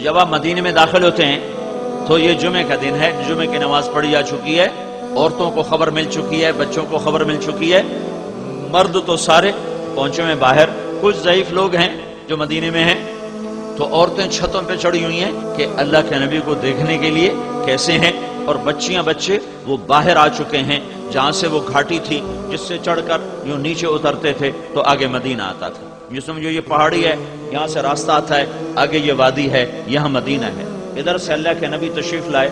جب آپ مدینے میں داخل ہوتے ہیں تو یہ جمعے کا دن ہے، جمعے کی نماز پڑھی جا چکی ہے، عورتوں کو خبر مل چکی ہے، بچوں کو خبر مل چکی ہے، مرد تو سارے پہنچے میں باہر، کچھ ضعیف لوگ ہیں جو مدینے میں ہیں، تو عورتیں چھتوں پہ چڑھی ہوئی ہیں کہ اللہ کے نبی کو دیکھنے کے لیے کیسے ہیں، اور بچیاں بچے وہ باہر آ چکے ہیں جہاں سے وہ گھاٹی تھی جس سے چڑھ کر یوں نیچے اترتے تھے تو آگے مدینہ آتا تھا۔ یہ سمجھو یہ پہاڑی ہے، یہاں سے راستہ آتا ہے، آگے یہ وادی ہے، یہاں مدینہ ہے۔ ادھر سے اللہ کے نبی تشریف لائے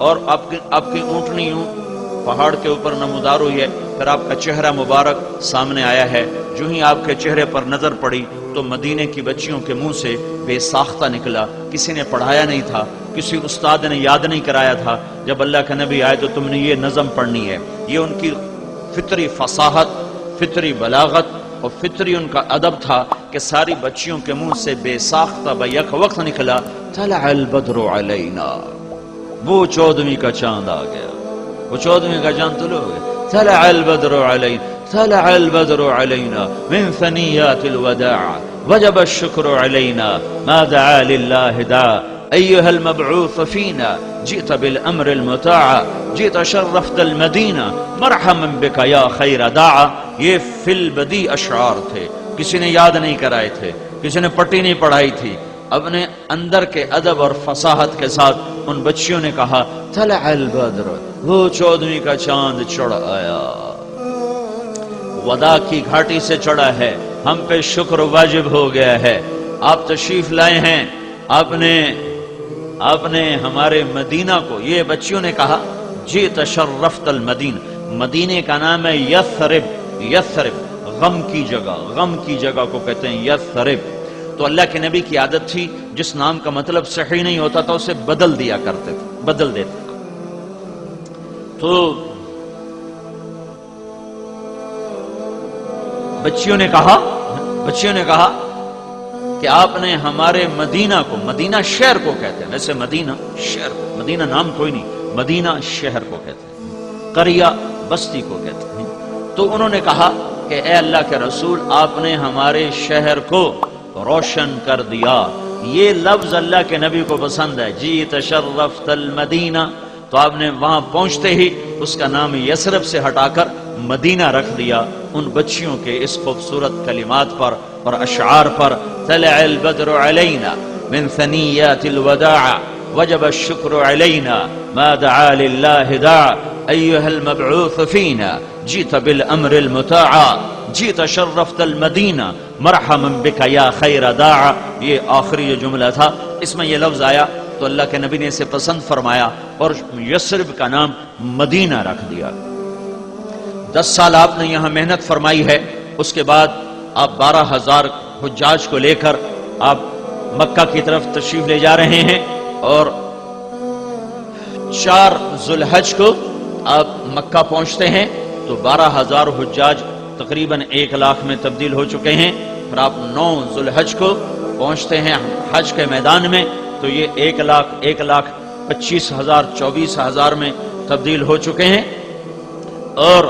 اور آپ کی اونٹنی یوں پہاڑ کے اوپر نمودار ہوئی ہے، پھر آپ کا چہرہ مبارک سامنے آیا ہے۔ جو ہی آپ کے چہرے پر نظر پڑی تو مدینے کی بچیوں کے منہ سے بے ساختہ نکلا، کسی نے پڑھایا نہیں تھا، کسی استاد نے یاد نہیں کرایا تھا، جب اللہ کے نبی آئے تو تم نے یہ نظم پڑھنی ہے۔ یہ ان کی فطری فصاحت، فطری بلاغت اور فطری ان کا ادب تھا کہ ساری بچیوں کے منہ سے بے ساختہ بیک وقت نکلا، طلع البدر علینا، وہ 14ویں کا چاند آ گیا، وہ 14ویں کا چاند طلوع ہو گیا۔ طلع البدر علینا، طلع البدر علینا من ثنیات الوداع وجب الشکر علینا ما دعا للہ دعا ایها المبعوث فینا جئت بالامر المطاع جئت شرفت المدینہ مرحبا بک یا خیر داعا۔ یہ فی البدی اشعار تھے، کسی نے یاد نہیں کرائے تھے، کسی نے پٹی نہیں پڑھائی تھی، اپنے اندر کے ادب اور فصاحت کے ساتھ ان بچیوں نے کہا طلع البدر، وہ 14ویں کا چاند چڑھ آیا، ودا کی گھاٹی سے چڑھا ہے، ہم پہ شکر واجب ہو گیا ہے، آپ تشریف لائے ہیں، آپ نے ہمارے مدینہ کو، یہ بچیوں نے کہا جئت شرفت المدینہ، مدینے کا نام ہے یثرب، یثرب غم کی جگہ، غم کی جگہ کو کہتے ہیں یثرب۔ تو اللہ کے نبی کی عادت تھی جس نام کا مطلب صحیح نہیں ہوتا تھا اسے بدل دیا کرتے تھے، بدل دیتے تھے۔ تو بچیوں نے کہا کہ آپ نے ہمارے مدینہ کو، مدینہ شہر کو کہتے ہیں، ویسے مدینہ شہر کو، مدینہ نام کوئی نہیں، مدینہ شہر کو کہتے ہیں، قریہ بستی کو کہتے ہیں۔ تو انہوں نے کہا کہ اے اللہ کے رسول، آپ نے ہمارے شہر کو روشن کر دیا۔ یہ لفظ اللہ کے نبی کو پسند ہے، جئت شرفت المدینہ، تو آپ نے وہاں پہنچتے ہی اس کا نام یثرب سے ہٹا کر مدینہ رکھ دیا ان بچیوں کے اس خوبصورت کلمات پر اور اشعار پر۔ طلع البدر علینا من ثنیات الوداع وجب الشکر علینا ما دعا للہ داع ایها المبعوث فینا جئت بالامر المطاع جئت شرفت المدینہ مرحبا بک یا خیر داع۔ یہ آخری جو جملہ تھا اس میں یہ لفظ آیا تو اللہ کے نبی نے اسے پسند فرمایا اور یثرب کا نام مدینہ رکھ دیا۔ 10 سال آپ نے یہاں محنت فرمائی ہے، اس کے بعد آپ 12,000 حجاج کو لے کر آپ مکہ کی طرف تشریف لے جا رہے ہیں، اور 4 ذو الحج کو آپ مکہ پہنچتے ہیں تو 12,000 حجاج تقریباً 1 لاکھ میں تبدیل ہو چکے ہیں۔ پھر آپ 9 ذو الحج کو پہنچتے ہیں حج کے میدان میں تو یہ 1,25,000 24,000 میں تبدیل ہو چکے ہیں، اور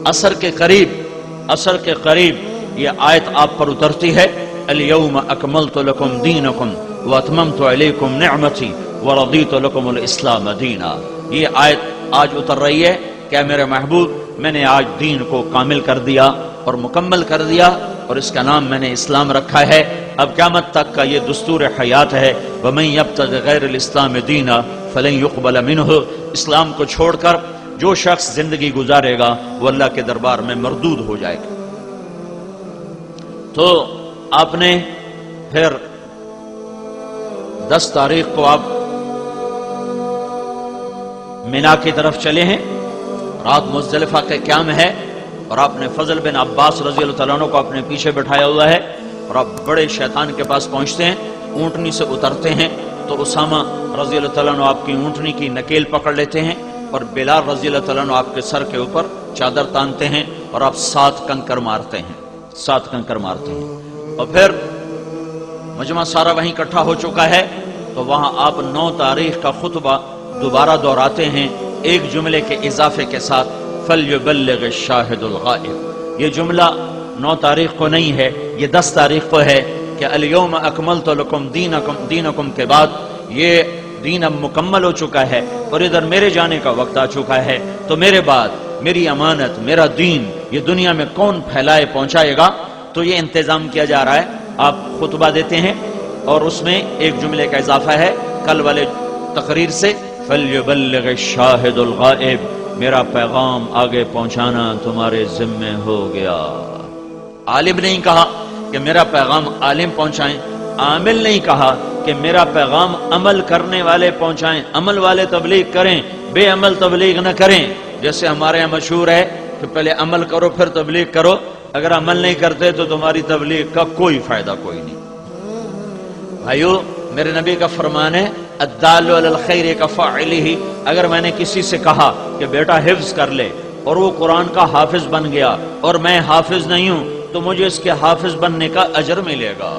عصر کے قریب یہ آیت آپ پر اترتی ہے، الیوم اکملت لکم دینکم واتممت علیکم نعمتی ورضیت لکم الاسلام دینا۔ یہ آیت آج اتر رہی ہے کہ میرے محبوب، میں نے آج دین کو کامل کر دیا اور مکمل کر دیا اور اس کا نام میں نے اسلام رکھا ہے۔ اب قیامت تک کا یہ دستور حیات ہے، وَمَن يَبْتَغِ غَيْرَ الْإِسْلَامِ دِينًا فَلَن يُقْبَلَ مِنْهُ، اسلام کو چھوڑ کر جو شخص زندگی گزارے گا وہ اللہ کے دربار میں مردود ہو جائے گا۔ تو آپ نے پھر 10 تاریخ کو آپ مینا کی طرف چلے ہیں، رات مزدلفہ کا قیام ہے، اور آپ نے فضل بن عباس رضی اللہ تعالیٰ عنہ کو اپنے پیچھے بٹھایا ہوا ہے، اور آپ بڑے شیطان کے پاس پہنچتے ہیں، اونٹنی سے اترتے ہیں تو اسامہ رضی اللہ تعالیٰ عنہ آپ کی اونٹنی کی نکیل پکڑ لیتے ہیں، اور بلال رضی اللہ تعالیٰ عنہ آپ کے سر کے اوپر چادر تانتے ہیں، اور آپ 7 کنکر مارتے ہیں، اور پھر مجمع سارا وہیں اکٹھا ہو چکا ہے تو وہاں آپ 9 تاریخ کا خطبہ دوبارہ دہراتے ہیں ایک جملے کے اضافے کے ساتھ، فَلْيُبَلِّغِ الشَّاهِدُ الْغَائِبُ۔ یہ جملہ 9 تاریخ کو نہیں ہے، یہ 10 تاریخ کو ہے کہ الیوم اکملت لکم دینکم کے بعد یہ دین اب مکمل ہو چکا ہے اور ادھر میرے جانے کا وقت آ چکا ہے، تو میرے بعد میری امانت، میرا دین یہ دنیا میں کون پھیلائے پہنچائے گا؟ تو یہ انتظام کیا جا رہا ہے۔ آپ خطبہ دیتے ہیں اور اس میں ایک جملے کا اضافہ ہے کل والے تقریر سے، فَلْيُبَلِّغِ الشَّاهِدُ الْغَائِبُ، میرا پیغام آگے پہنچانا تمہارے ذمے ہو گیا۔ عالم نہیں کہا کہ میرا پیغام عالم پہنچائیں، عامل نہیں کہا کہ میرا پیغام عمل کرنے والے پہنچائیں، عمل والے تبلیغ کریں، بے عمل تبلیغ نہ کریں۔ جیسے ہمارے یہاں مشہور ہے کہ پہلے عمل کرو پھر تبلیغ کرو، اگر عمل نہیں کرتے تو تمہاری تبلیغ کا کوئی فائدہ کوئی نہیں۔ بھائیو، میرے نبی کا فرمان ہے الدال علی الخیر کفاعلہ، اگر میں نے کسی سے کہا کہ بیٹا حفظ کر لے اور وہ قرآن کا حافظ بن گیا اور میں حافظ نہیں ہوں تو مجھے اس کے حافظ بننے کا اجر ملے گا۔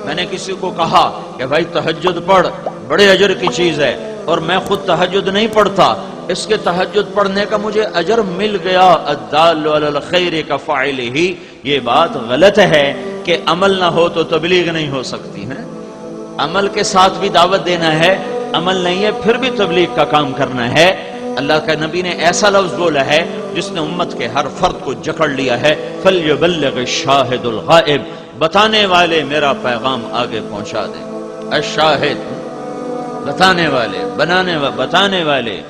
میں نے کسی کو کہا کہ بھائی تہجد پڑھ، بڑے اجر کی چیز ہے، اور میں خود تہجد نہیں پڑھتا، اس کے تہجد پڑھنے کا مجھے اجر مل گیا۔ الدال علی الخیر کفاعلہ، یہ بات غلط ہے کہ عمل نہ ہو تو تبلیغ نہیں ہو سکتی ہے۔ عمل کے ساتھ بھی دعوت دینا ہے، عمل نہیں ہے پھر بھی تبلیغ کا کام کرنا ہے۔ اللہ کا نبی نے ایسا لفظ بولا ہے جس نے امت کے ہر فرد کو جکڑ لیا ہے، فَلْيُبَلِّغِ الشَّاهِدُ الْغَائِبُ، بتانے والے میرا پیغام آگے پہنچا دیں۔ الشاہد، بتانے والے، بتانے والے،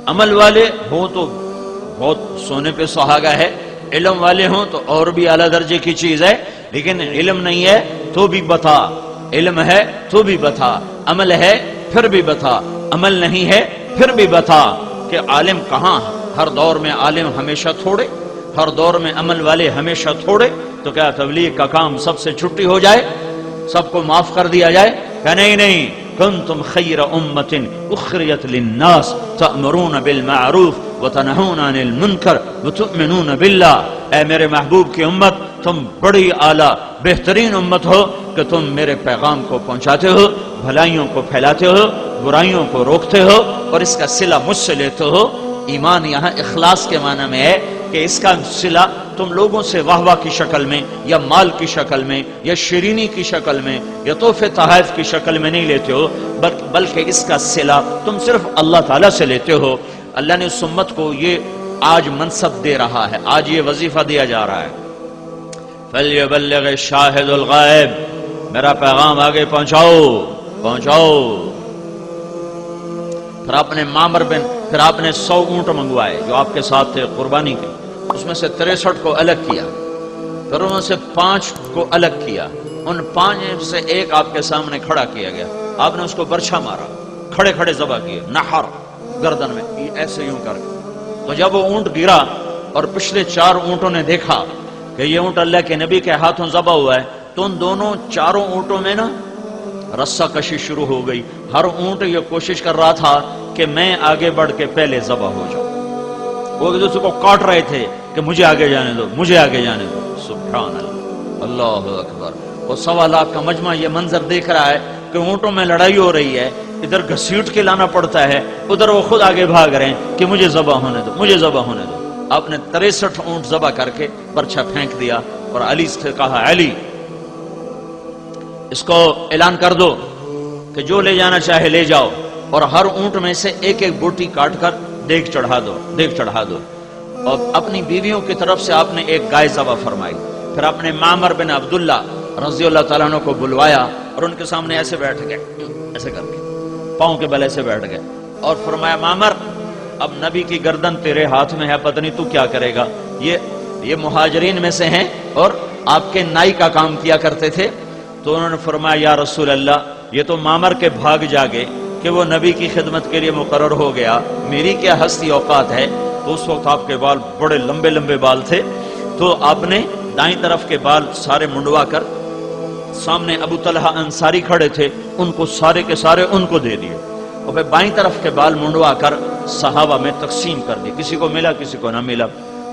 عمل والے ہوں تو بہت سونے پہ سہاگا ہے، علم والے ہوں تو اور بھی اعلیٰ درجے کی چیز ہے، لیکن علم نہیں ہے تو بھی بتا، علم ہے تو بھی بتا، عمل ہے پھر بھی بتا، عمل نہیں ہے پھر بھی بتا کہ عالم کہاں، ہر دور میں عالم ہمیشہ تھوڑے، ہر دور میں عمل والے ہمیشہ تھوڑے، تو کیا تبلیغ کا کام سب سے چھٹی ہو جائے، سب کو معاف کر دیا جائے؟ کہ نہیں، کنتم خیر امت اخرجت للناس تأمرون بالمعروف وتنہون عن المنکر وتؤمنون باللہ، اے میرے محبوب کی امت، تم بڑی اعلیٰ بہترین امت ہو کہ تم میرے پیغام کو پہنچاتے ہو، بھلائیوں کو پھیلاتے ہو، برائیوں کو روکتے ہو، اور اس کا صلہ مجھ سے لیتے ہو۔ ایمان یہاں اخلاص کے معنی میں ہے کہ اس کا صلہ تم لوگوں سے واہ واہ کی شکل میں یا مال کی شکل میں یا شیرینی کی شکل میں یا تحفے تحائف کی شکل میں نہیں لیتے ہو، بلکہ اس کا صلہ تم صرف اللہ تعالیٰ سے لیتے ہو۔ اللہ نے اس امت کو یہ آج منصب دے رہا ہے، آج یہ وظیفہ دیا جا رہا ہے، فَلْيُبَلِّغِ الشَّاهِدُ الْغَائِبُ، میرا پیغام آگے پہنچاؤ۔ پھر آپ نے معمر بن، پھر آپ نے 100 اونٹ منگوائے جو آپ کے ساتھ تھے قربانی کے، اس میں سے 63 کو الگ کیا، پھر ان سے 5 کو الگ کیا، ان 5 میں سے ایک آپ کے سامنے کھڑا کیا گیا، آپ نے اس کو برچھا مارا، کھڑے کھڑے ذبح کیے، نحر گردن میں ایسے یوں کر کے۔ تو جب وہ اونٹ گرا اور پچھلے 4 اونٹوں نے دیکھا کہ یہ اونٹ اللہ کے نبی کے ہاتھوں ذبح ہوا ہے، تو ان دونوں 4 اونٹوں میں نا رسہ کشی شروع ہو گئی۔ ہر اونٹ یہ کوشش کر رہا تھا کہ میں آگے بڑھ کے پہلے ذبح ہو جاؤں، وہ ایک دوسرے کو کاٹ رہے تھے کہ مجھے آگے جانے دو، مجھے آگے جانے دو۔ سبحان اللہ، اللہ اکبر۔ وہ 1.25 لاکھ کا مجمع یہ منظر دیکھ رہا ہے کہ اونٹوں میں لڑائی ہو رہی ہے، ادھر گھسیٹ کے لانا پڑتا ہے، ادھر وہ خود آگے بھاگ رہے ہیں کہ مجھے ذبح ہونے دو، مجھے ذبح ہونے دو۔ آپ نے 63 اونٹ ذبح کر کے پرچہ پھینک دیا اور علی سے کہا، علی اس کو اعلان کر دو کہ جو لے جانا چاہے لے جاؤ، اور ہر اونٹ میں سے ایک ایک بوٹی کاٹ کر دیگ چڑھا دو۔ اور اپنی بیویوں کی طرف سے آپ نے ایک گائے ذبح فرمائی۔ پھر آپ نے معمر بن عبداللہ رضی اللہ تعالیٰ عنہ کو بلوایا اور ان کے سامنے ایسے بیٹھ گئے، ایسے کر کے پاؤں کے بل ایسے بیٹھ گئے، اور فرمایا، معمر اب نبی کی گردن تیرے ہاتھ میں ہے، پتہ نہیں تو کیا کرے گا۔ یہ مہاجرین میں سے ہیں اور آپ کے نائی کا کام کیا کرتے تھے۔ تو انہوں نے فرمایا، یا رسول اللہ، یہ تو معمر کے بھاگ جاگے کہ وہ نبی کی خدمت کے لیے مقرر ہو گیا، میری کیا ہستی اوقات ہے۔ تو اس وقت آپ کے بال بڑے لمبے لمبے بال تھے، تو آپ نے دائیں طرف کے بال سارے منڈوا کر، سامنے ابو طلحہ انصاری کھڑے تھے، ان کو سارے کے سارے ان کو دے دیے، اور پھر بائیں طرف کے بال منڈوا کر صحابہ میں تقسیم کر دی، کسی کو ملا کسی کو نہ ملا۔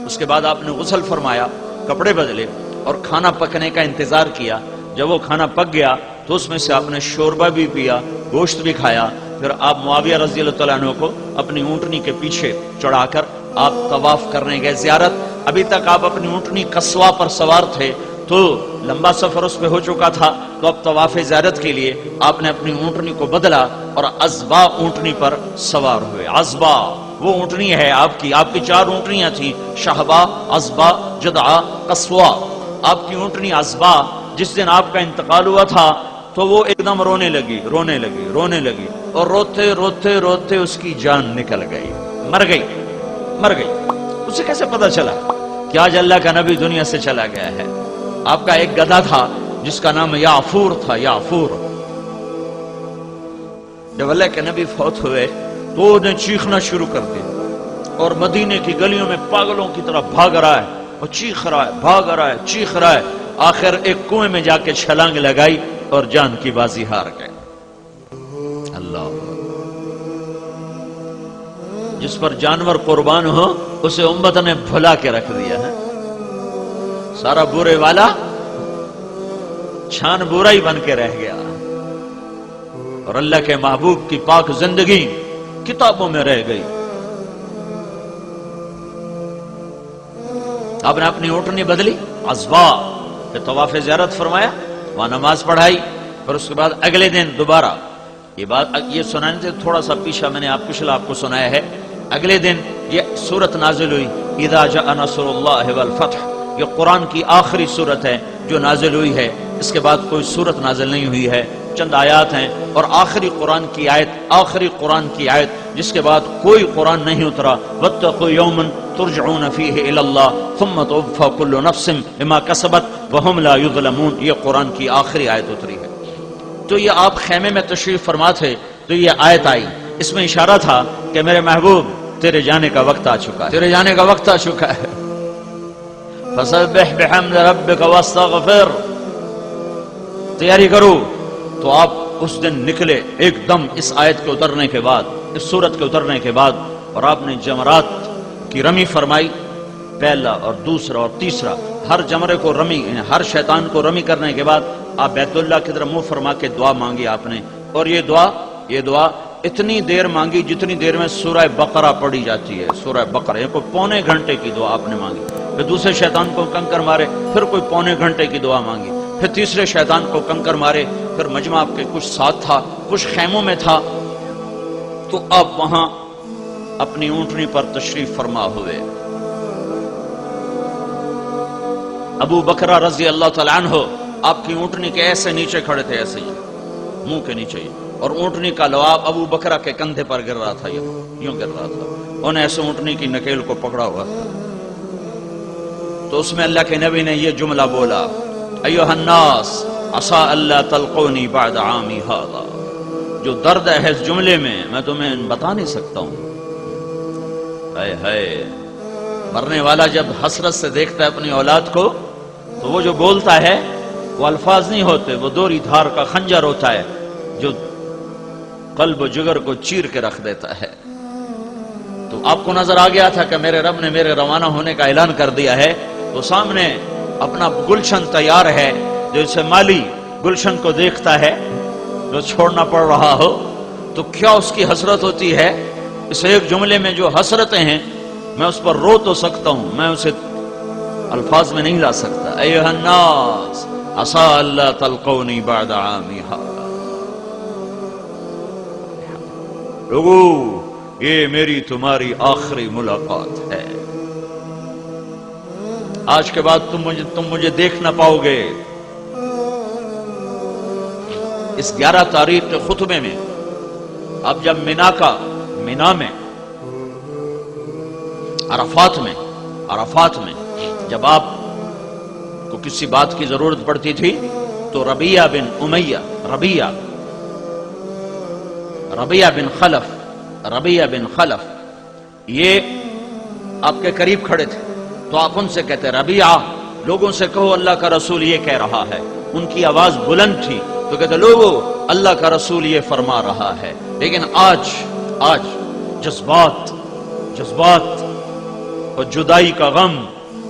اس کے بعد آپ نے غسل فرمایا، کپڑے بدلے اور کھانا پکنے کا انتظار کیا۔ جب وہ کھانا پک گیا تو اس میں سے آپ نے شوربہ بھی پیا، گوشت بھی کھایا۔ پھر آپ معاویہ رضی اللہ تعالیٰ عنہ کو اپنی اونٹنی کے پیچھے چڑھا کر آپ طواف کرنے گئے، زیارت۔ ابھی تک آپ اپنی اونٹنی قصوا پر سوار تھے تو لمبا سفر اس پہ ہو چکا تھا، تو اب طواف زیارت کے لیے آپ نے اپنی اونٹنی کو بدلا اور عزبا اونٹنی پر سوار ہوئے. عزبا وہ اونٹنی ہے آپ کی 4 اونٹنیاں تھیں، شہبا، عزبا، جدعا، قصوا. آپ کی اونٹنی عزبا جس دن آپ کا انتقال ہوا تھا تو وہ ایک دم رونے لگی اور روتے روتے روتے اس کی جان نکل گئی، مر گئی. اسے کیسے پتا چلا کہ آج اللہ کا نبی دنیا سے چلا گیا ہے؟ آپ کا ایک گدھا تھا جس کا نام یعفور تھا. یعفور جب اللہ کے نبی فوت ہوئے تو وہ نے چیخنا شروع کر دیا اور مدینے کی گلیوں میں پاگلوں کی طرح بھاگ رہا ہے اور چیخ رہا ہے. آخر ایک کنویں میں جا کے چھلانگ لگائی اور جان کی بازی ہار گئے. اللہ، جس پر جانور قربان ہو اسے امت نے بھلا کے رکھ دیا ہے. سارا برے والا چھان برا ہی بن کے رہ گیا اور اللہ کے محبوب کی پاک زندگی کتابوں میں رہ گئی. آپ نے اپنی اونٹنی بدلی، عزبا، پھر طواف زیارت فرمایا، وہاں نماز پڑھائی، پھر اس کے بعد اگلے دن دوبارہ یہ سنانے سے تھوڑا سا پیچھا میں نے پچھلا آپ کو سنایا ہے. اگلے دن یہ سورت نازل ہوئی، اذا جاء نصر اللہ والفتح. یہ قرآن کی آخری سورت ہے جو نازل ہوئی ہے. اس کے بعد کوئی سورت نازل نہیں ہوئی ہے، چند آیات ہیں اور آخری قرآن کی آیت جس کے بعد کوئی قرآن نہیں اترا. واتقوا یوما ترجعون فیہ الی اللہ ثم توفی کل نفس بما کسبت وہم لا یظلمون. یہ قرآن کی آخری آیت اتری ہے. تو یہ آپ خیمے میں تشریف فرما تھے تو یہ آیت آئی، اس میں اشارہ تھا کہ میرے محبوب تیرے جانے کا وقت آ چکا ہے. فسبح بحمد ربک واستغفر. تیاری کرو. تو آپ اس دن نکلے ایک دم اس آیت کے اترنے کے بعد، اس سورت کے اترنے کے بعد، اور آپ نے جمرات کی رمی فرمائی، پہلا اور دوسرا اور تیسرا. ہر جمرے کو رمی، ہر شیطان کو رمی کرنے کے بعد آپ بیت اللہ کی طرف منہ فرما کے دعا مانگی آپ نے. اور یہ دعا اتنی دیر مانگی جتنی دیر میں سورہ بقرہ پڑھی جاتی ہے. سورہ بقرہ یہ کوئی پونے گھنٹے کی دعا آپ نے مانگی. پھر دوسرے شیطان کو کنکر مارے، پھر کوئی پونے گھنٹے کی دعا مانگی. پھر تیسرے شیطان کو کنکر مارے. پھر مجمع آپ کے کچھ ساتھ تھا، کچھ خیموں میں تھا. تو آپ وہاں اپنی اونٹنی پر تشریف فرما ہوئے. ابو بکرہ رضی اللہ تعالیٰ عنہ آپ کی اونٹنی کے ایسے نیچے کھڑے تھے، ایسے ہی منہ کے نیچے ہی، اور اونٹنی کا لعاب ابو بکرہ کے کندھے پر گر رہا تھا، یوں گر رہا تھا. انہوں نے ایسے اونٹنی کی نکیل کو پکڑا ہوا. تو اس میں اللہ کے نبی نے یہ جملہ بولا، ایھا الناس عسى الا تلقوني بعد عامی ھذا. جو درد ہے اس جملے میں تمہیں بتا نہیں سکتا ہوں. ہائے مرنے والا جب حسرت سے دیکھتا ہے اپنی اولاد کو تو وہ جو بولتا ہے وہ الفاظ نہیں ہوتے، وہ دوری دھار کا خنجر ہوتا ہے جو قلب و جگر کو چیر کے رکھ دیتا ہے. تو آپ کو نظر آ گیا تھا کہ میرے رب نے میرے روانہ ہونے کا اعلان کر دیا ہے. تو سامنے اپنا گلشن تیار ہے، جو اسے مالی گلشن کو دیکھتا ہے جو چھوڑنا پڑ رہا ہو تو کیا اس کی حسرت ہوتی ہے. اس ایک جملے میں جو حسرتیں ہیں میں اس پر رو تو سکتا ہوں، میں اسے الفاظ میں نہیں لا سکتا. ایھا الناس عسى الا تلقوني بعد عامی ھذا. لوگو یہ میری تمہاری آخری ملاقات ہے. آج کے بعد تم مجھے دیکھ نہ پاؤ گے. اس 11 تاریخ کے خطبے میں اب جب مینا میں عرفات میں جب آپ کو کسی بات کی ضرورت پڑتی تھی تو ربیہ بن خلف یہ آپ کے قریب کھڑے تھے. تو آپ ان سے کہتے ربیعہ لوگوں سے کہو اللہ کا رسول یہ کہہ رہا ہے. ان کی آواز بلند تھی تو کہتے لوگو اللہ کا رسول یہ فرما رہا ہے. لیکن آج جذبات اور جدائی کا غم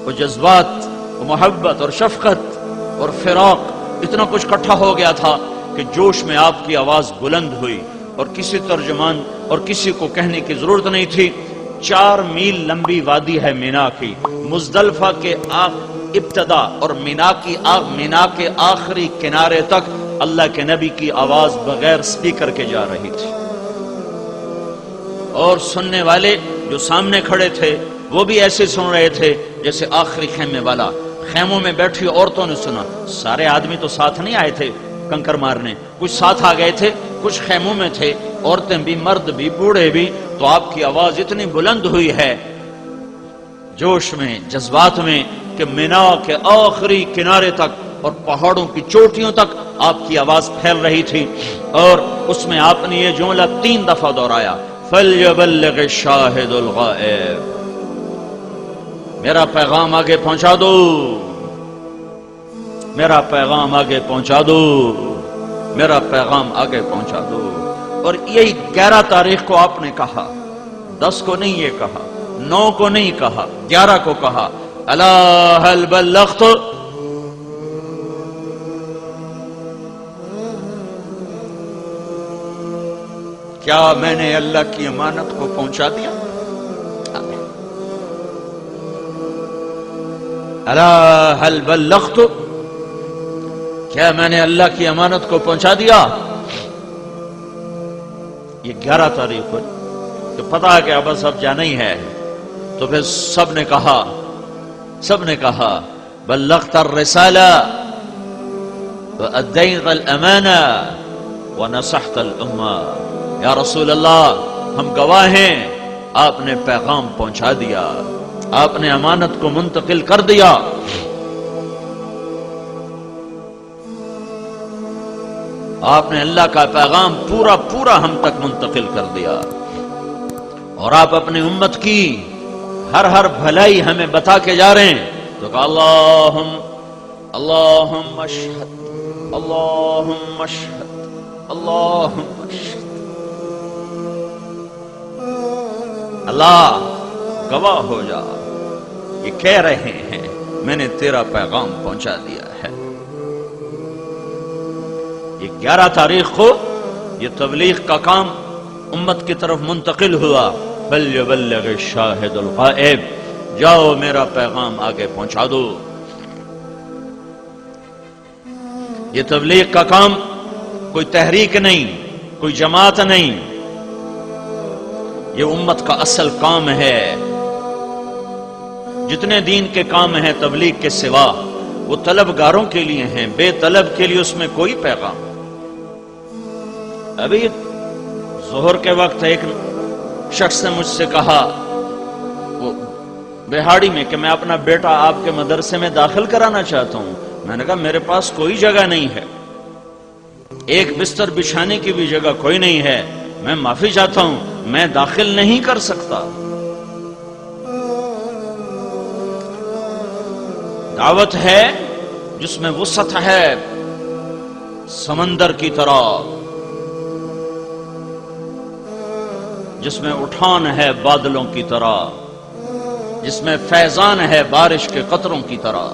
اور جذبات اور محبت اور شفقت اور فراق اتنا کچھ اکٹھا ہو گیا تھا کہ جوش میں آپ کی آواز بلند ہوئی اور کسی ترجمان اور کسی کو کہنے کی ضرورت نہیں تھی. 4 میل لمبی وادی ہے مینا کی. مزدلفہ کے ابتدا اور مینا کے آخری کنارے تک اللہ کے نبی کی آواز بغیر سپیکر کے جا رہی تھی، اور سننے والے جو سامنے کھڑے تھے وہ بھی ایسے سن رہے تھے جیسے آخری خیمے والا۔ خیموں میں بیٹھی عورتوں نے سنا، سارے آدمی تو ساتھ نہیں آئے تھے کنکر مارنے، کچھ ساتھ آ گئے تھے، کچھ خیموں میں تھے، عورتیں بھی، مرد بھی، بوڑھے بھی۔ تو آپ کی آواز اتنی بلند ہوئی ہے جوش میں، جذبات میں، کہ مینا کے آخری کنارے تک اور پہاڑوں کی چوٹیوں تک آپ کی آواز پھیل رہی تھی، اور اس میں آپ نے یہ جملہ 3 دفعہ دہرایا، فَلْيَبَلِّغِ الشَّاهِدُ الْغَائِبُ، میرا پیغام آگے پہنچا دو، میرا پیغام آگے پہنچا دو، میرا پیغام آگے پہنچا دو۔ اور یہی 11 تاریخ کو آپ نے کہا، 10 کو نہیں یہ کہا، 9 کو نہیں کہا، 11 کو کہا، الا هل بلغت، کیا میں نے اللہ کی امانت کو پہنچا دیا؟ الا هل بلغت، کیا میں نے اللہ کی امانت کو پہنچا دیا؟ یہ 11 تاریخ کو تو پتا ہے کہ بس اب جانا ہی ہے، تو پھر سب نے کہا بلغت الرسالہ وأديت الامانہ ونصحت الامہ، یا رسول اللہ ہم گواہ ہیں، آپ نے پیغام پہنچا دیا، آپ نے امانت کو منتقل کر دیا۔ آپ نے اللہ کا پیغام پورا پورا ہم تک منتقل کر دیا، اور آپ اپنی امت کی ہر بھلائی ہمیں بتا کے جا رہے ہیں۔ تو کہا اللہم اشہد، اللہم اشہد، اللہم اشہد، اللہ گواہ ہو جا، یہ کہہ رہے ہیں میں نے تیرا پیغام پہنچا دیا ہے۔ یہ 11 تاریخ کو یہ تبلیغ کا کام امت کی طرف منتقل ہوا، فَلْيُبَلِّغِ الشَّاهِدُ الْغَائِبُ، جاؤ میرا پیغام آگے پہنچا دو۔ یہ تبلیغ کا کام کوئی تحریک نہیں، کوئی جماعت نہیں، یہ امت کا اصل کام ہے۔ جتنے دین کے کام ہیں تبلیغ کے سوا وہ طلبگاروں کے لیے ہیں، بے طلب کے لیے اس میں کوئی پیغام۔ ابھی ظہر کے وقت ایک شخص نے مجھ سے کہا، وہ بہاڑی میں، کہ میں اپنا بیٹا آپ کے مدرسے میں داخل کرانا چاہتا ہوں۔ میں نے کہا میرے پاس کوئی جگہ نہیں ہے، ایک بستر بچھانے کی بھی جگہ کوئی نہیں ہے، میں معافی چاہتا ہوں، میں داخل نہیں کر سکتا۔ دعوت ہے جس میں وسعت ہے سمندر کی طرح، جس میں اٹھان ہے بادلوں کی طرح، جس میں فیضان ہے بارش کے قطروں کی طرح،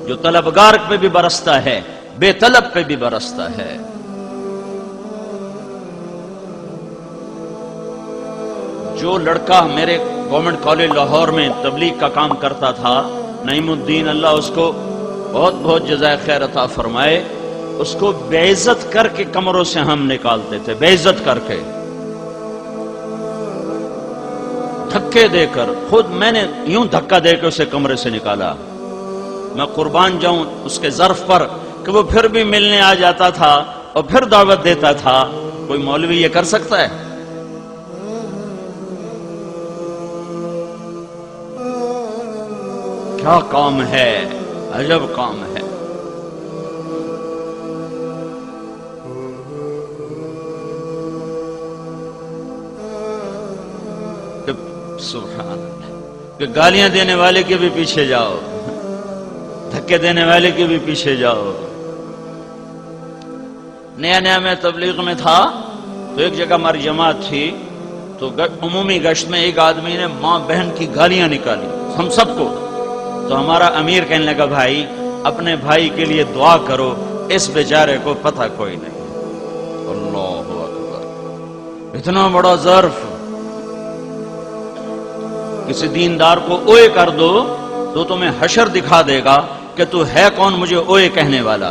جو طلبگار پہ بھی برستا ہے، بے طلب پہ بھی برستا ہے۔ جو لڑکا میرے گورنمنٹ کالج لاہور میں تبلیغ کا کام کرتا تھا، نعیم الدین، اللہ اس کو بہت بہت جزائے خیر عطا فرمائے، اس کو بے عزت کر کے کمروں سے ہم نکالتے تھے، بے عزت کر کے، دھکے دے کر، خود میں نے یوں دھکا دے کے اسے کمرے سے نکالا۔ میں قربان جاؤں اس کے ظرف پر کہ وہ پھر بھی ملنے آ جاتا تھا اور پھر دعوت دیتا تھا۔ کوئی مولوی یہ کر سکتا ہے؟ کیا کام ہے، عجب کام ہے۔ سبحان اللہ، کہ گالیاں دینے والے کے بھی پیچھے جاؤ، دھکے دینے والے کے بھی پیچھے جاؤ۔ نیا نیا میں تبلیغ میں تھا تو ایک جگہ ہماری جماعت تھی، تو عمومی گشت میں ایک آدمی نے ماں بہن کی گالیاں نکالی ہم سب کو، تو ہمارا امیر کہنے لگا بھائی اپنے بھائی کے لیے دعا کرو، اس بیچارے کو پتہ کوئی نہیں۔ اللہ اکبر، اتنا بڑا ظرف، کسی دیندار کو اوئے کر دو تو تمہیں حشر دکھا دے گا کہ تو ہے کون مجھے اوئے کہنے والا۔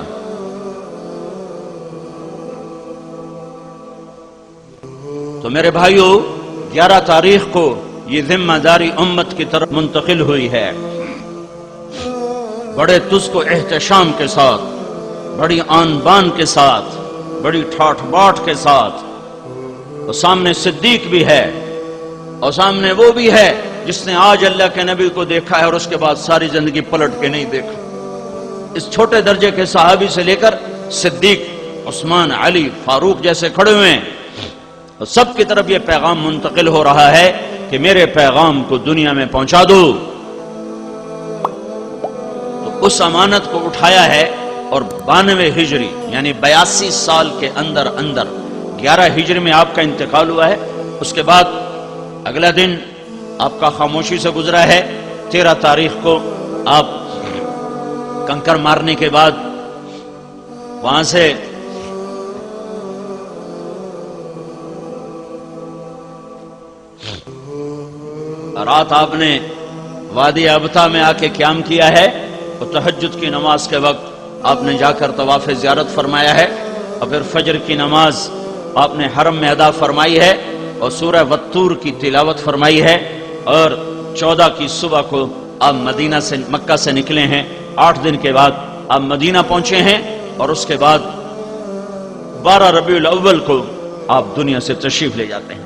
تو میرے بھائیوں 11 تاریخ کو یہ ذمہ داری امت کی طرف منتقل ہوئی ہے، بڑے تجھ کو احتشام کے ساتھ، بڑی آن بان کے ساتھ، بڑی ٹھاٹھ باٹھ کے ساتھ، اور سامنے صدیق بھی ہے اور سامنے وہ بھی ہے جس نے آج اللہ کے نبی کو دیکھا ہے اور اس کے بعد ساری زندگی پلٹ کے نہیں دیکھا۔ اس چھوٹے درجے کے صحابی سے لے کر صدیق، عثمان، علی، فاروق جیسے کھڑے ہوئے ہیں، اور سب کی طرف یہ پیغام منتقل ہو رہا ہے کہ میرے پیغام کو دنیا میں پہنچا دو۔ تو اس امانت کو اٹھایا ہے اور 92 ہجری یعنی 82 سال کے اندر 11 ہجری میں آپ کا انتقال ہوا ہے۔ اس کے بعد اگلا دن آپ کا خاموشی سے گزرا ہے۔ 13 تاریخ کو آپ کنکر مارنے کے بعد وہاں سے رات آپ نے وادی ابتا میں آ کے قیام کیا ہے، اور تہجد کی نماز کے وقت آپ نے جا کر طواف زیارت فرمایا ہے، اور پھر فجر کی نماز آپ نے حرم میں ادا فرمائی ہے اور سورہ والطور کی تلاوت فرمائی ہے، اور 14 کی صبح کو آپ مکہ سے نکلے ہیں۔ 8 دن کے بعد آپ مدینہ پہنچے ہیں، اور اس کے بعد 12 ربیع الاول کو آپ دنیا سے تشریف لے جاتے ہیں۔